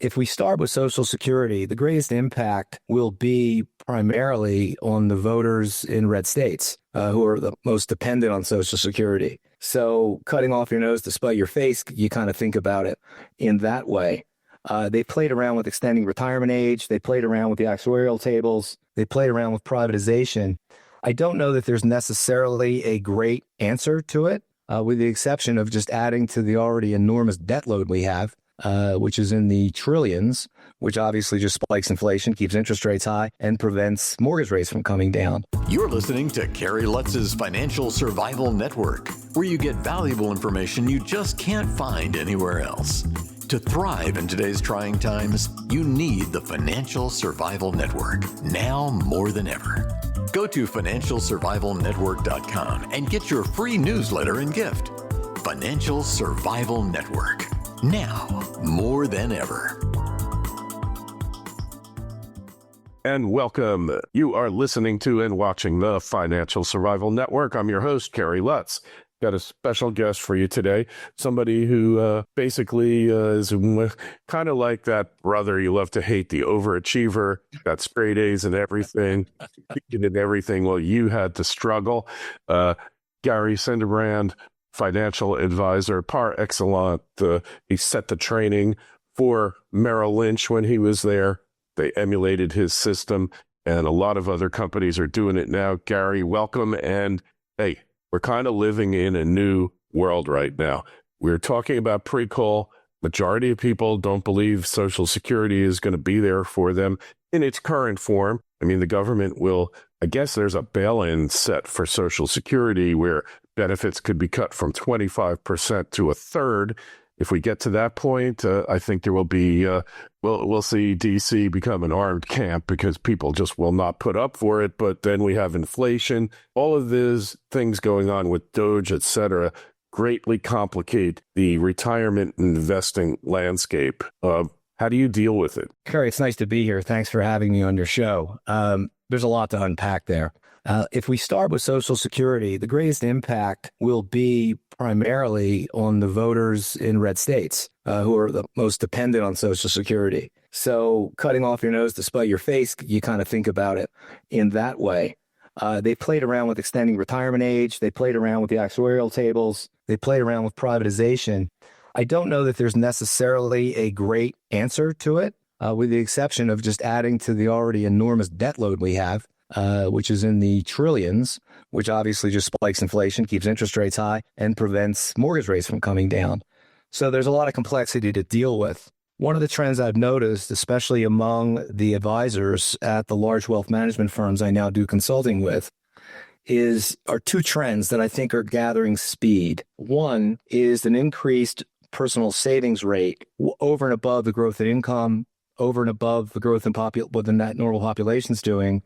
If we start with Social Security, the greatest impact will be primarily on the voters in red states who are the most dependent on Social Security. So cutting off your nose to spite your face, you kind of think about it in that way. They played around with extending retirement age. They played around with the actuarial tables. They played around with privatization. I don't know that there's necessarily a great answer to it, with the exception of just adding to the already enormous debt load we have, which is in the trillions, which obviously just spikes inflation, keeps interest rates high, and prevents mortgage rates from coming down. You're listening to Kerry Lutz's Financial Survival Network, where you get valuable information you just can't find anywhere else. To thrive in today's trying times, you need the Financial Survival Network, now more than ever. Go to financialsurvivalnetwork.com and get your free newsletter and gift. Financial Survival Network, now more than ever. And welcome. You are listening to and watching the Financial Survival Network. I'm your host, Kerry Lutz. Got a special guest for you today, somebody who basically is kind of like that brother you love to hate, the overachiever, got straight A's and everything, did everything while you had to struggle. Gary Sinderbrand, financial advisor par excellence. He set the training for Merrill Lynch when he was there. They emulated his system, and a lot of other companies are doing it now. Gary, welcome. And hey, we're kind of living in a new world right now. We're talking about pre-call. Majority of people don't believe Social Security is going to be there for them in its current form. I mean, the government will, I guess there's a bail-in set for Social Security where benefits could be cut from 25% to a third. If we get to that point, I think there will be, we'll see DC become an armed camp because people just will not put up for it. But then we have inflation, all of these things going on with Doge, et cetera, greatly complicate the retirement investing landscape. How do you deal with it? Kerry, it's nice to be here. Thanks for having me on your show. There's a lot to unpack there. If we start with Social Security, the greatest impact will be primarily on the voters in red states who are the most dependent on Social Security. So cutting off your nose to spite your face, you kind of think about it in that way. They played around with extending retirement age. They played around with the actuarial tables. They played around with privatization. I don't know that there's necessarily a great answer to it, with the exception of just adding to the already enormous debt load we have, which is in the trillions, which obviously just spikes inflation, keeps interest rates high, and prevents mortgage rates from coming down. So there's a lot of complexity to deal with. One of the trends I've noticed, especially among the advisors at the large wealth management firms I now do consulting with, are two trends that I think are gathering speed. One is an increased personal savings rate over and above the growth in income, over and above the growth in what the net normal population's doing,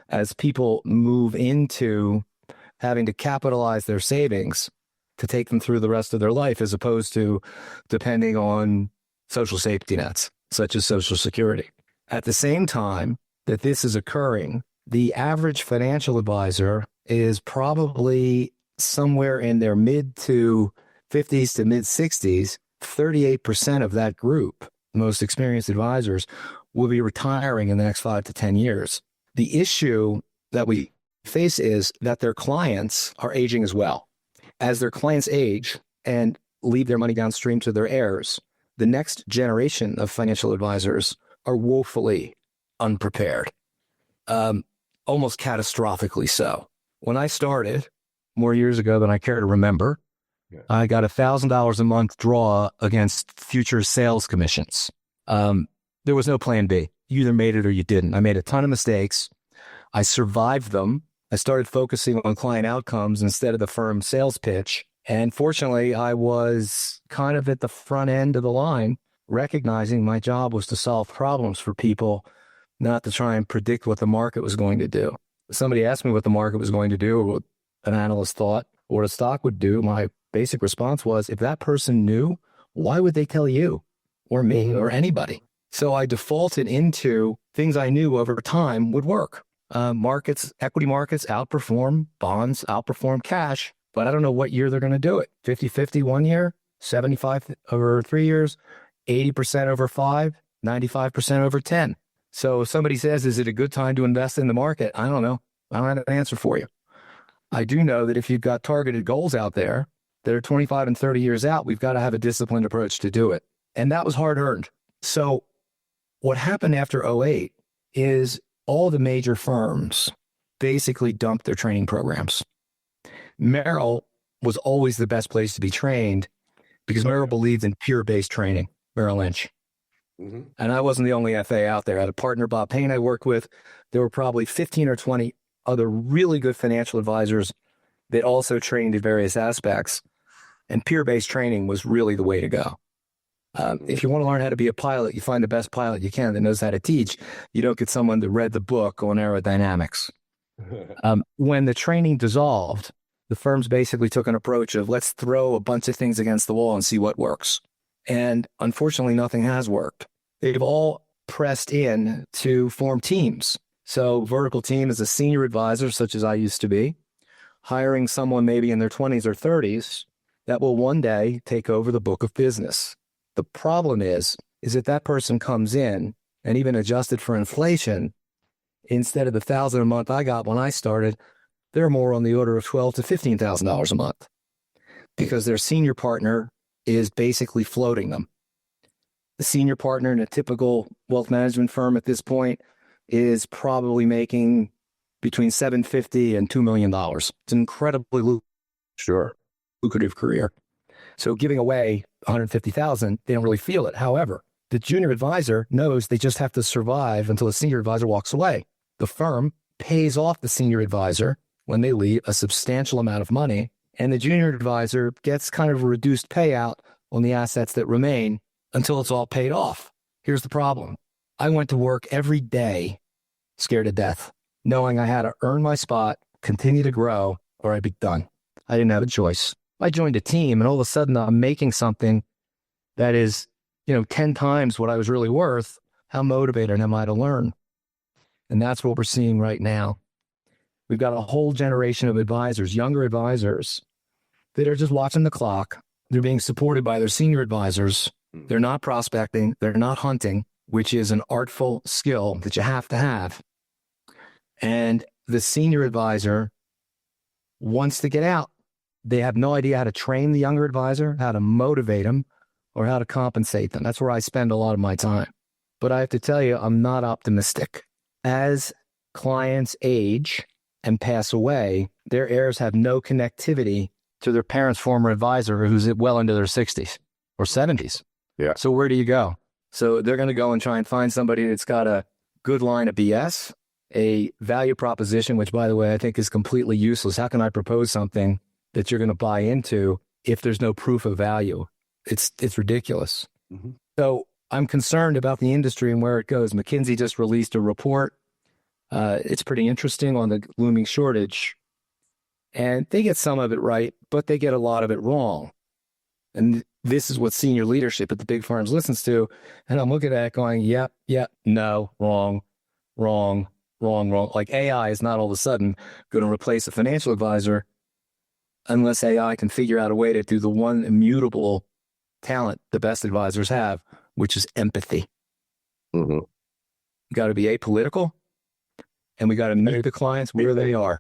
as people move into having to capitalize their savings to take them through the rest of their life, as opposed to depending on social safety nets, such as Social Security. At the same time that this is occurring, the average financial advisor is probably somewhere in their mid to 50s to mid 60s. 38% of that group, most experienced advisors, will be retiring in the next 5 to 10 years. The issue that we face is that their clients are aging as well. As their clients age and leave their money downstream to their heirs, the next generation of financial advisors are woefully unprepared, almost catastrophically so. When I started more years ago than I care to remember, I got $1,000 a month draw against future sales commissions. There was no plan B. You either made it or you didn't. I made a ton of mistakes. I survived them. I started focusing on client outcomes instead of the firm sales pitch. And fortunately, I was kind of at the front end of the line, recognizing my job was to solve problems for people, not to try and predict what the market was going to do. If somebody asked me what the market was going to do, or what an analyst thought, or what a stock would do, my basic response was, if that person knew, why would they tell you or me or anybody? So I defaulted into things I knew over time would work. Equity markets outperform bonds, outperform cash, but I don't know what year they're going to do it. 50-50 1 year, 75 over 3 years. 80% over 5, 95% over 10. So if somebody says, is it a good time to invest in the market? I don't know. I don't have an answer for you. I do know that if you've got targeted goals out there that are 25 and 30 years out, we've got to have a disciplined approach to do it. And that was hard earned. So what happened after '08 is all the major firms basically dumped their training programs. Merrill was always the best place to be trained because Merrill believed in peer-based training, Merrill Lynch. Mm-hmm. And I wasn't the only FA out there. I had a partner, Bob Payne, I worked with. There were probably 15 or 20 other really good financial advisors that also trained in various aspects. And peer-based training was really the way to go. If you want to learn how to be a pilot, you find the best pilot you can that knows how to teach. You don't get someone that read the book on aerodynamics. When the training dissolved, the firms basically took an approach of let's throw a bunch of things against the wall and see what works. And unfortunately, nothing has worked. They've all pressed in to form teams. So vertical team is a senior advisor, such as I used to be, hiring someone maybe in their 20s or 30s that will one day take over the book of business. The problem is that person comes in and even adjusted for inflation, instead of the $1,000 a month I got when I started, they're more on the order of $12,000 to $15,000 a month because their senior partner is basically floating them. The senior partner in a typical wealth management firm at this point is probably making between $750,000 and $2 million. It's an incredibly lucrative career. So giving away $150,000, they don't really feel it. However, the junior advisor knows they just have to survive until the senior advisor walks away. The firm pays off the senior advisor when they leave a substantial amount of money, and the junior advisor gets kind of a reduced payout on the assets that remain until it's all paid off. Here's the problem. I went to work every day scared to death, knowing I had to earn my spot, continue to grow, or I'd be done. I didn't have a choice. I joined a team and all of a sudden I'm making something that is, 10 times what I was really worth. How motivated am I to learn? And that's what we're seeing right now. We've got a whole generation of advisors, younger advisors, that are just watching the clock. They're being supported by their senior advisors. They're not prospecting. They're not hunting, which is an artful skill that you have to have. And the senior advisor wants to get out. They have no idea how to train the younger advisor, how to motivate them, or how to compensate them. That's where I spend a lot of my time. But I have to tell you, I'm not optimistic. As clients age and pass away, their heirs have no connectivity to their parents' former advisor who's well into their 60s or 70s. Yeah. So where do you go? So they're going to go and try and find somebody that's got a good line of BS, a value proposition, which, by the way, I think is completely useless. How can I propose something that you're going to buy into if there's no proof of value? It's ridiculous. Mm-hmm. So I'm concerned about the industry and where it goes. McKinsey just released a report. It's pretty interesting on the looming shortage. And they get some of it right, but they get a lot of it wrong. And this is what senior leadership at the big firms listens to. And I'm looking at it going, yep, no, wrong. Like AI is not all of a sudden going to replace a financial advisor unless AI can figure out a way to do the one immutable talent the best advisors have, which is empathy. Mm-hmm. We got to be apolitical, and we got to meet the clients where they are.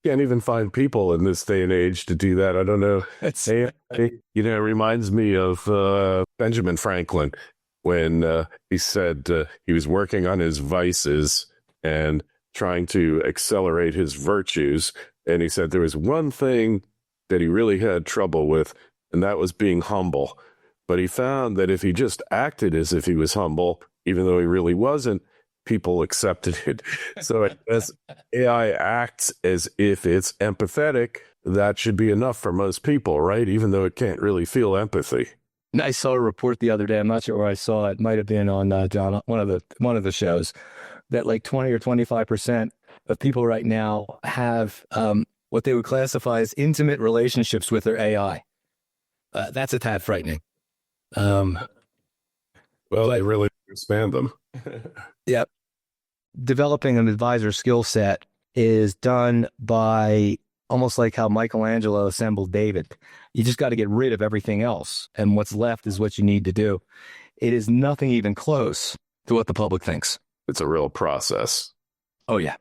Can't even find people in this day and age to do that. I don't know. It reminds me of Benjamin Franklin when he said he was working on his vices and trying to accelerate his virtues. And he said there was one thing that he really had trouble with, and that was being humble. But he found that if he just acted as if he was humble, even though he really wasn't, people accepted it. So as AI acts as if it's empathetic, that should be enough for most people, right? Even though it can't really feel empathy. I saw a report the other day. I'm not sure where I saw it. It might have been on John, one of the shows, that like 20 or 25% of people right now have what they would classify as intimate relationships with their AI. That's a tad frightening. Well, they really expand them. Yep. Developing an advisor skill set is done by almost like how Michelangelo assembled David. You just got to get rid of everything else. And what's left is what you need to do. It is nothing even close to what the public thinks. It's a real process. Oh, yeah.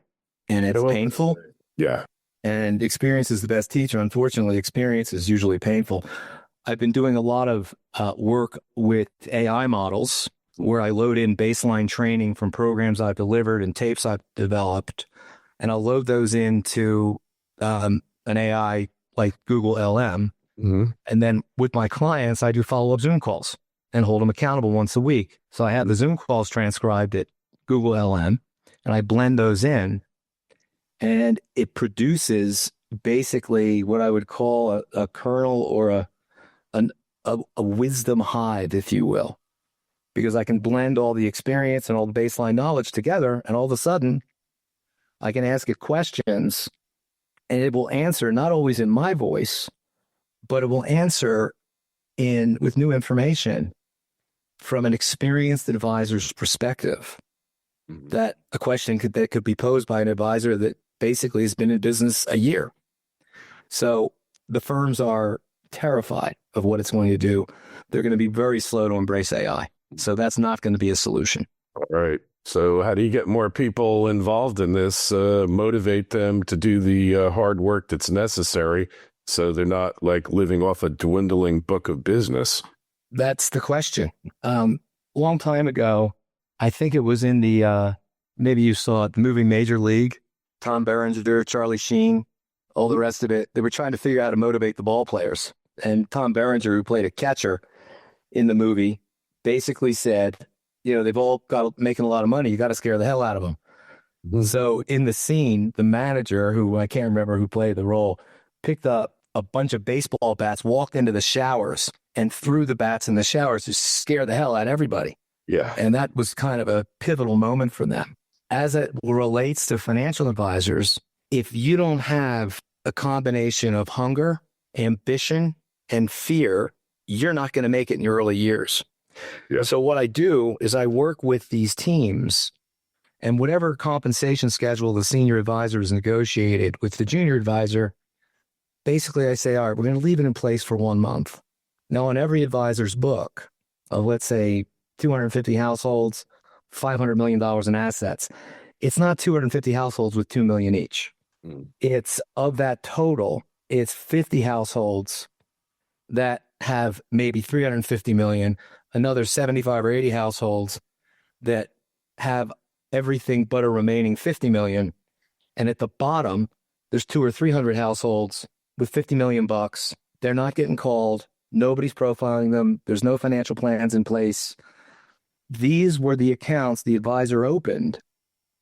And it's painful. Yeah. And experience is the best teacher. Unfortunately, experience is usually painful. I've been doing a lot of work with AI models where I load in baseline training from programs I've delivered and tapes I've developed, and I'll load those into an AI like Google LM. Mm-hmm. And then with my clients, I do follow-up Zoom calls and hold them accountable once a week. So I have the Zoom calls transcribed at Google LM, and I blend those in, and it produces basically what I would call a kernel or a wisdom hive, if you will, because I can blend all the experience and all the baseline knowledge together, and all of a sudden I can ask it questions and it will answer not always in my voice, but it will answer with new information from an experienced advisor's perspective. That a question that could be posed by an advisor that basically has been in business a year. So the firms are terrified of what it's going to do. They're going to be very slow to embrace AI. So that's not going to be a solution. All right. So how do you get more people involved in this, motivate them to do the hard work that's necessary so they're not like living off a dwindling book of business? That's the question. Long time ago, I think it was in the, maybe you saw it, the movie Major League, Tom Berenger, Charlie Sheen, all the rest of it. They were trying to figure out how to motivate the ball players. And Tom Berenger, who played a catcher in the movie, basically said, they've all got making a lot of money. You got to scare the hell out of them. Mm-hmm. So in the scene, the manager, who I can't remember who played the role, picked up a bunch of baseball bats, walked into the showers, and threw the bats in the showers to scare the hell out of everybody. Yeah. And that was kind of a pivotal moment for them. As it relates to financial advisors, if you don't have a combination of hunger, ambition, and fear, you're not going to make it in your early years. Yeah. So what I do is I work with these teams, and whatever compensation schedule the senior advisor has negotiated with the junior advisor, basically I say, all right, we're going to leave it in place for 1 month. Now, on every advisor's book of, let's say, 250 households, $500 million in assets, it's not 250 households with $2 million each. It's of that total, it's 50 households that have maybe 350 million, another 75 or 80 households that have everything but a remaining 50 million. And at the bottom, there's 200 or 300 households with 50 million bucks. They're not getting called. Nobody's profiling them. There's no financial plans in place. These were the accounts the advisor opened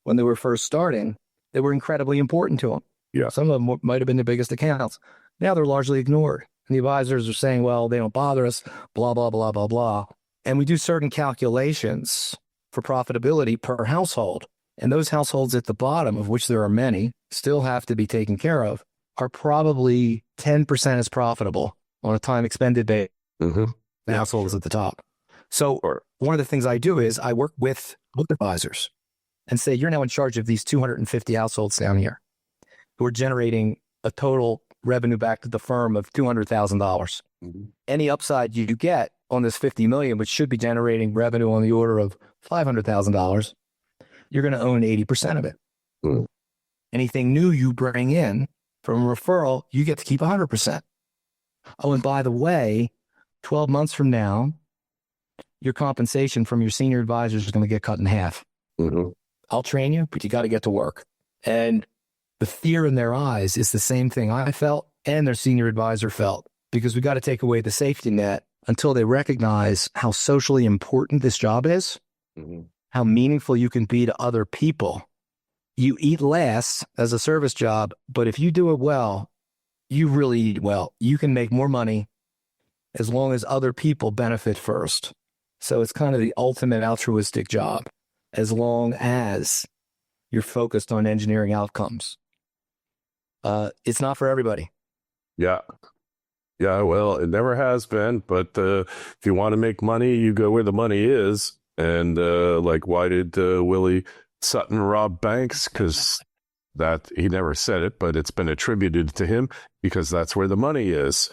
when they were first starting that were incredibly important to them. Yeah. Some of them might have been the biggest accounts. Now they're largely ignored. And the advisors are saying, well, they don't bother us, blah, blah, blah, blah, blah. And we do certain calculations for profitability per household. And those households at the bottom, of which there are many, still have to be taken care of, are probably 10% as profitable on a time expended basis. Mm-hmm. The households at the top. So one of the things I do is I work with advisors and say, you're now in charge of these 250 households down here who are generating a total revenue back to the firm of $200,000. Mm-hmm. Any upside you get on this 50 million, which should be generating revenue on the order of $500,000, you're going to own 80% of it. Mm-hmm. Anything new you bring in from a referral, you get to keep 100%. Oh, and by the way, 12 months from now, your compensation from your senior advisors is going to get cut in half. Mm-hmm. I'll train you, but you got to get to work. And the fear in their eyes is the same thing I felt and their senior advisor felt, because we got to take away the safety net until they recognize how socially important this job is, mm-hmm. how meaningful you can be to other people. You eat less as a service job, but if you do it well, you really eat well. You can make more money as long as other people benefit first. So it's kind of the ultimate altruistic job, as long as you're focused on engineering outcomes. It's not for everybody. Yeah. Yeah, well, it never has been, but if you want to make money, you go where the money is. And like, why did Willie Sutton rob banks? Because That he never said it, but it's been attributed to him because that's where the money is,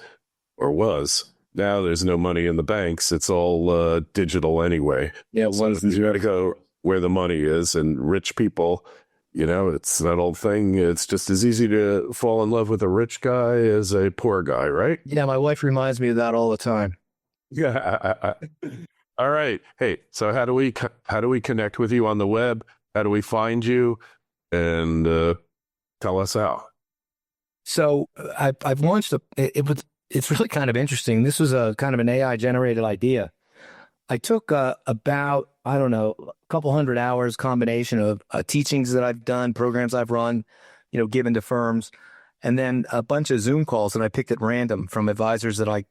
or was. Now there's no money in the banks. It's all digital anyway. Yeah, so you got to go where the money is, and rich people, it's that old thing. It's just as easy to fall in love with a rich guy as a poor guy, right? Yeah, my wife reminds me of that all the time. Yeah. All right. Hey, so how do we connect with you on the web? How do we find you? And tell us how. So I've launched it's really kind of interesting. This was a kind of an AI generated idea. I took about, a couple hundred hours combination of teachings that I've done, programs I've run, given to firms, and then a bunch of Zoom calls that I picked at random from advisors that I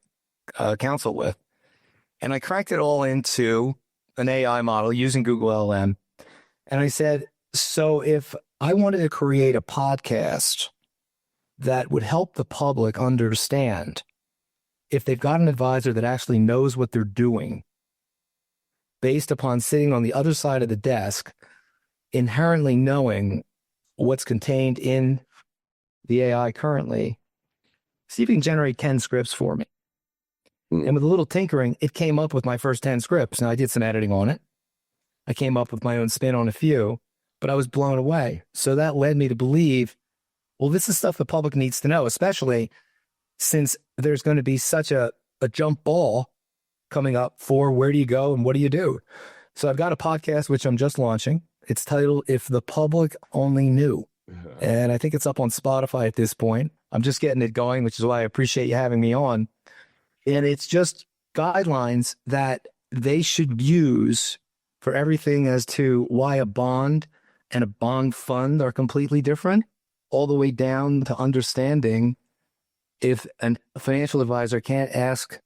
counsel with. And I cracked it all into an AI model using Google LLM. And I said, so if I wanted to create a podcast that would help the public understand if they've got an advisor that actually knows what they're doing based upon sitting on the other side of the desk, inherently knowing what's contained in the AI currently, see if you can generate 10 scripts for me. And with a little tinkering, it came up with my first 10 scripts. Now, I did some editing on it. I came up with my own spin on a few, but I was blown away. So that led me to believe, well, this is stuff the public needs to know, especially since there's going to be such a jump ball coming up for where do you go and what do you do? So I've got a podcast, which I'm just launching. It's titled, If the Public Only Knew. And I think it's up on Spotify at this point. I'm just getting it going, which is why I appreciate you having me on. And it's just guidelines that they should use for everything as to why a bond and a bond fund are completely different, all the way down to understanding if a financial advisor can't ask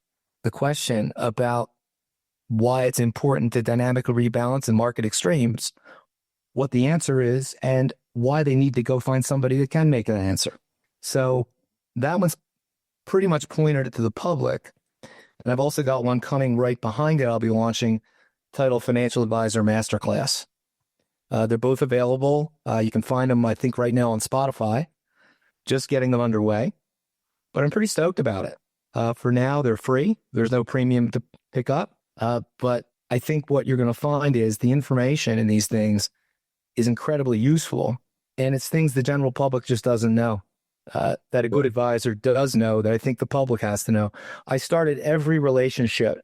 the question about why it's important to dynamically rebalance in market extremes, what the answer is, and why they need to go find somebody that can make an answer. So that one's pretty much pointed to the public. And I've also got one coming right behind it I'll be launching, titled Financial Advisor Masterclass. They're both available. You can find them, I think, right now on Spotify. Just getting them underway. But I'm pretty stoked about it. For now, they're free. There's no premium to pick up. But I think what you're going to find is the information in these things is incredibly useful. And it's things the general public just doesn't know. That a good advisor does know, that I think the public has to know. I started every relationship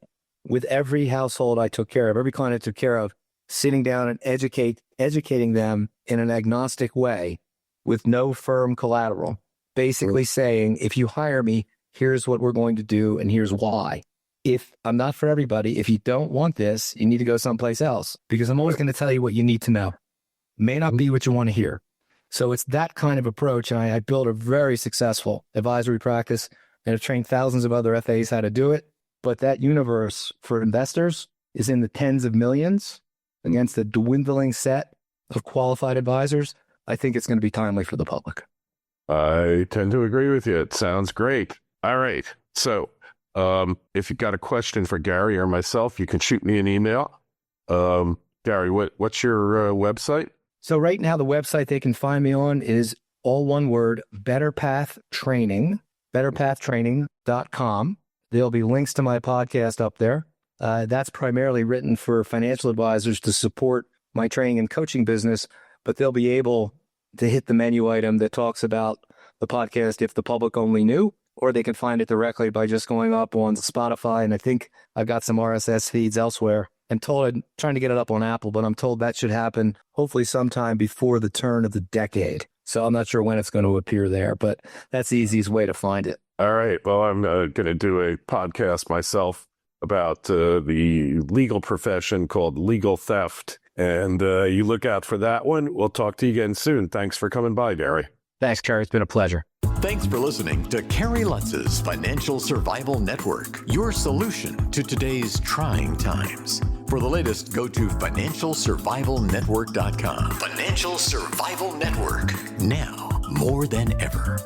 with every household I took care of, every client I took care of, sitting down and educating them in an agnostic way with no firm collateral, basically saying, if you hire me, here's what we're going to do and here's why. If I'm not for everybody, if you don't want this, you need to go someplace else, because I'm always going to tell you what you need to know. May not be what you want to hear. So it's that kind of approach. And I built a very successful advisory practice and have trained thousands of other FAs how to do it. But that universe for investors is in the tens of millions against a dwindling set of qualified advisors. I think it's going to be timely for the public. I tend to agree with you. It sounds great. All right. So if you've got a question for Gary or myself, you can shoot me an email. Gary, what's your website? So right now, the website they can find me on is all one word, Better Path Training, betterpathtraining.com. There'll be links to my podcast up there. That's primarily written for financial advisors to support my training and coaching business, but they'll be able to hit the menu item that talks about the podcast If the Public Only Knew, or they can find it directly by just going up on Spotify. And I think I've got some RSS feeds elsewhere. I'm trying to get it up on Apple, but I'm told that should happen hopefully sometime before the turn of the decade. So I'm not sure when it's going to appear there, but that's the easiest way to find it. All right. Well, I'm going to do a podcast myself about the legal profession called legal theft. And you look out for that one. We'll talk to you again soon. Thanks for coming by, Gary. Thanks, Kerry. It's been a pleasure. Thanks for listening to Kerry Lutz's Financial Survival Network, your solution to today's trying times. For the latest, go to financialsurvivalnetwork.com. Financial Survival Network, now more than ever.